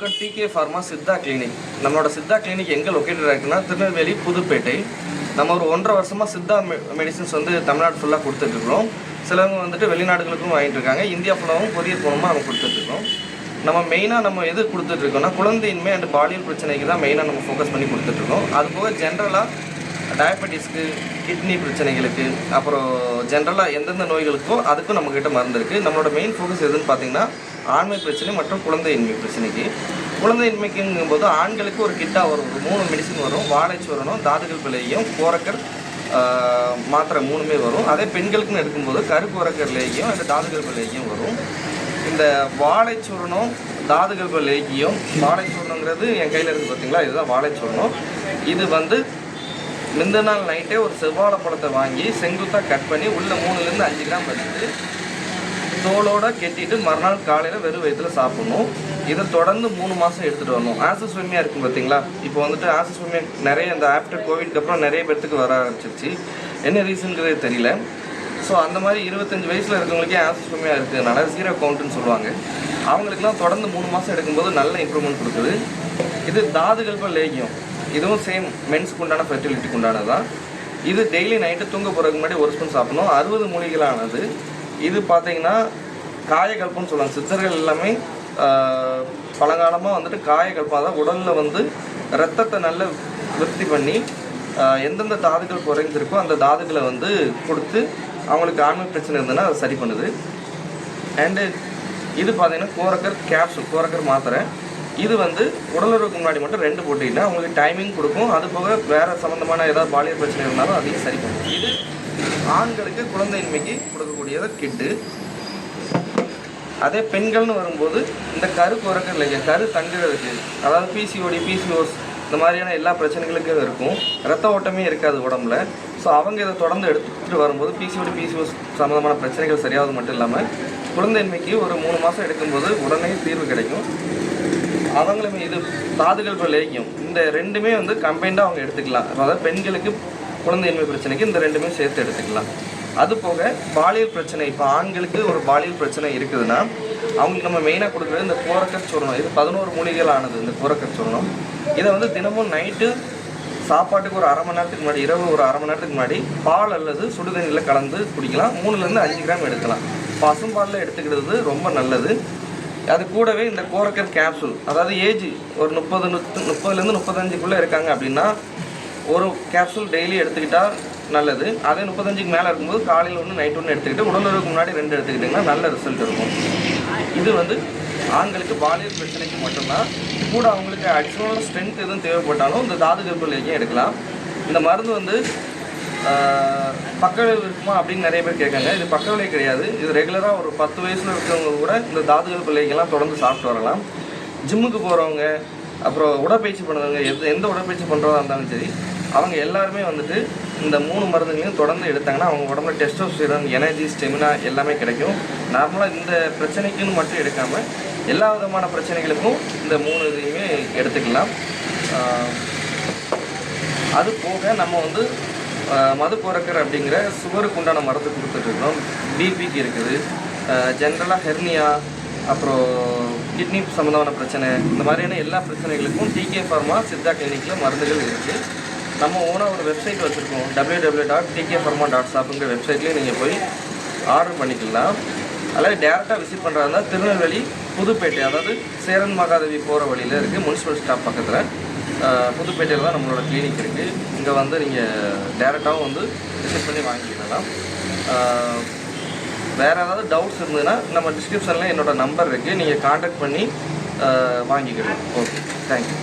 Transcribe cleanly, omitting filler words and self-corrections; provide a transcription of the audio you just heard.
வணக்கம். DK pharma Siddha clinic. நம்மளோட Siddha clinic எங்கே லொக்கேட்டட் ஆகிருக்குன்னா திருநெல்வேலி புதுப்பேட்டை. நம்ம ஒரு 1.5 வருஷமாக சித்தா மெடிசின்ஸ் தமிழ்நாடு ஃபுல்லாக கொடுத்துட்ருக்கோம். சிலவங்க வெளிநாடுகளுக்கும் வாங்கிட்டு இருக்காங்க. இந்தியா ஃபுல்லாகவும் கொரியர் மூலமாக நம்ம கொடுத்துட்ருக்கோம். நம்ம மெயினாக எது கொடுத்துட்ருக்கோம்னா குழந்தையின்மை அண்ட் பாலியல் பிரச்சனைக்கு தான் மெயினாக நம்ம ஃபோக்கஸ் பண்ணி கொடுத்துட்ருக்கோம். அது போக ஜென்ரலாக டயபெட்டிஸ்க்கு, கிட்னி பிரச்சனைகளுக்கு, அப்புறம் ஜென்ரலாக எந்தெந்த நோய்களுக்கோ அதுக்கும் நம்மக்கிட்ட மருந்து இருக்குது. நம்மளோட மெயின் ஃபோக்கஸ் எதுன்னு பார்த்தீங்கன்னா ஆண்மை பிரச்சனை மற்றும் குழந்தையின்மை பிரச்சனைக்கு. குழந்தையின்மைக்குங்கும்போது ஆண்களுக்கு ஒரு கிட்டாக வரும், ஒரு 3 மெடிசின் வரும். வாழைச்சூரணம், தாதுகள் பிள்ளையும், கோரக்கர் மாத்திரை 3மே வரும். அதே பெண்களுக்குன்னு எடுக்கும்போது கருக்கோரக்கர் லேகியம் அந்த தாதுகள் பிள்ளையும் வரும். இந்த வாழைச்சூரணம், தாதுகள் லேகியம், வாழைச்சூரணங்கிறது என் கையில் இருக்குது பார்த்தீங்களா, இதுதான் வாழைச்சூரணம். இது முந்தின நாள் நைட்டே ஒரு செவ்வாழை பழத்தை வாங்கி செங்குத்தாக கட் பண்ணி உள்ளே 3லேருந்து 5 கிராம் வச்சுட்டு தோலோடு கெட்டிட்டு மறுநாள் காலையில் வெறும் வயிற்றில் சாப்பிட்ணும். இதை தொடர்ந்து 3 மாதம் எடுத்துகிட்டு வரணும். ஆசிஸ்வெமியா இருக்கும் பார்த்தீங்களா, இப்போ ஆசிஸ்வெமியா நிறைய இந்த ஆஃப்டர் கோவிட்க்கு அப்புறம் நிறைய பேர்த்துக்கு வர ஆரம்பிச்சிருச்சு. என்ன ரீசனுங்கிறது தெரியல. ஸோ அந்த மாதிரி 25 வயசில் இருக்கவங்களுக்கே ஆசிஸ்வெமியா இருக்கிறதுனால 0 கவுண்ட்டுன்னு சொல்லுவாங்க. அவங்களுக்குலாம் தொடர்ந்து 3 மாதம் எடுக்கும்போது நல்ல இம்ப்ரூவ்மெண்ட் கொடுக்குது. இது தாதுகல்ப லேகியம். இதுவும் சேம் மென்ஸுக்கு உண்டான ஃபெர்டிலிட்டிக்கு உண்டானது தான். இது டெய்லி நைட்டு தூங்க போகிறதுக்கு முன்னாடி 1 ஸ்பூன் சாப்பிடணும். 60 மூலிகளானது. இது பார்த்தீங்கன்னா காயகல்பம்னு சொல்லுவாங்க. சித்தர்கள் எல்லாமே பழங்காலமாக காயகல்பம், அதாவது உடலில் ரத்தத்தை நல்ல விருத்தி பண்ணி எந்தெந்த தாதுகள் குறைஞ்சிருக்கோ அந்த தாதுகளை கொடுத்து அவங்களுக்கு ஆண்மை பிரச்சனை இருந்ததுன்னா அதை சரி பண்ணுது. அண்டு இது பார்த்தீங்கன்னா கோரக்கர் கேப்சூல், கோரக்கர் மாத்திரை. இது உடலுறவுக்கு முன்னாடி மட்டும் 2 போட்டிங்கன்னா அவங்களுக்கு டைமிங் கொடுக்கும். அது போக வேறு சம்மந்தமான ஏதாவது பாலியல் பிரச்சனை இருந்தாலும் அதையும் சரி பண்ணும். இது ஆண்களுக்கு குழந்தையின்மைக்கு கொடுக்கக்கூடியது கிட்டு. அதே பெண்கள்னு வரும்போது இந்த கரு குறைக்க இல்லைங்க, கரு தங்குறதுக்கு, அதாவது பிசிஓடி, பிசிஓஸ் இந்த மாதிரியான எல்லா பிரச்சனைகளுக்கும் இருக்கும். ரத்த ஓட்டமே இருக்காது உடம்புல. ஸோ அவங்க இதை தொடர்ந்து எடுத்துகிட்டு வரும்போது பிசிஓடி, பிசிஓஸ் சம்மந்தமான பிரச்சனைகள் சரியாவது மட்டும் இல்லாமல் குழந்தையின்மைக்கு ஒரு 3 மாதம் எடுக்கும்போது உடனே தீர்வு கிடைக்கும். அவங்களுமே இது தாதுகள் லேகியம், இந்த 2மே கம்பைண்டாக அவங்க எடுத்துக்கலாம். அதாவது பெண்களுக்கு குழந்தையின்மை பிரச்சனைக்கு இந்த 2மே சேர்த்து எடுத்துக்கலாம். அது போக பாலியல் பிரச்சனை, இப்போ ஆண்களுக்கு ஒரு பாலியல் பிரச்சனை இருக்குதுன்னா அவங்களுக்கு நம்ம மெயினாக கொடுக்குறது இந்த கோரக்கர் சூரணம். இது 11 மூலிகைகள் ஆனது இந்த கோரக்கர் சூரணம். இதை தினமும் நைட்டு சாப்பாட்டுக்கு ஒரு 1/2 மணி நேரத்துக்கு முன்னாடி, இரவு ஒரு 1/2 மணி நேரத்துக்கு முன்னாடி பால் அல்லது சுடுதண்ணியில் கலந்து குடிக்கலாம். 3லேருந்து 5 கிராம் எடுக்கலாம். பசும்பாலில் எடுத்துக்கிறது ரொம்ப நல்லது. அது கூடவே இந்த கோரக்கர் கேப்சூல், அதாவது ஏஜ் ஒரு 30லேருந்து 35க்குள்ளே இருக்காங்க அப்படின்னா ஒரு கேப்சூல் டெய்லி எடுத்துக்கிட்டால் நல்லது. அதே 35க்கு மேலே இருக்கும்போது காலையில் 1 நைட் 1 எடுத்துக்கிட்டு உடலுறவுக்கு முன்னாடி 2 எடுத்துக்கிட்டிங்கன்னா நல்ல ரிசல்ட் இருக்கும். இது ஆண்களுக்கு பாலியல் பிரச்சனைக்கு மட்டும்தான். கூட அவங்களுக்கு அடிஷ்னல் ஸ்ட்ரென்த் எதுவும் தேவைப்பட்டாலும் இந்த தாதுகல்ப லேகியம் எடுக்கலாம். இந்த மருந்து பக்கவிளைவு இருக்குமா அப்படின்னு நிறைய பேர் கேட்காங்க. இது பக்கவிளைவு கிடையாது. இது ரெகுலராக ஒரு 10 வயசில் இருக்கிறவங்க கூட இந்த தாதுகல்ப லேகியம்லாம் தொடர்ந்து சாப்பிட்டு வரலாம். ஜிம்முக்கு போகிறவங்க, அப்புறம் உடற்பயிற்சி பண்ணுறவங்க, எந்த உடற்பயிற்சி பண்ணுறதா இருந்தாலும் சரி, அவங்க எல்லாருமே இந்த 3 மருந்துகளையும் தொடர்ந்து எடுத்தாங்கன்னா அவங்க உடம்புல டெஸ்டோஸ்டிரான், எனர்ஜி, ஸ்டெமினா எல்லாமே கிடைக்கும். நார்மலாக இந்த பிரச்சனைக்குன்னு மட்டும் எடுக்காமல் எல்லா விதமான பிரச்சனைகளுக்கும் இந்த 3 இதையுமே எடுத்துக்கலாம். அது போக நம்ம மது கோரக்கர் அப்படிங்கிற சுகருக்கு உண்டான மருந்து கொடுத்துட்ருக்கோம். பிபிக்கு இருக்குது, ஜென்ரலாக ஹெர்னியா, அப்புறம் கிட்னி சம்மந்தமான பிரச்சனை, இந்த மாதிரியான எல்லா பிரச்சனைகளுக்கும் டிகே ஃபார்மா சித்தா கிளினிக்கில் மருந்துகள் இருக்குது. நம்ம ஓனாக ஒரு வெப்சைட் வச்சுருக்கோம், www.tkpharma.shopங்கிற வெப்சைட்லேயும் நீங்கள் போய் ஆர்டர் பண்ணிக்கலாம். அதில் டேரெக்டாக விசிட் பண்ணுறதா இருந்தால் திருநெல்வேலி புதுப்பேட்டை, அதாவது சேரன் மகாதேவி போகிற வழியில் இருக்குது, முனிசிபல் ஸ்டாப் பக்கத்தில் புதுப்பேட்டையில் தான் நம்மளோட கிளினிக் இருக்குது. இங்கே நீங்கள் டேரெக்டாகவும் விசிட் பண்ணி வாங்கிக்கலாம். வேறு ஏதாவது டவுட்ஸ் இருந்ததுன்னா நம்ம டிஸ்கிரிப்ஷனில் என்னோடய நம்பர் இருக்குது, நீங்கள் கான்டாக்ட் பண்ணி வாங்கிக்கலாம். Okay, thank you.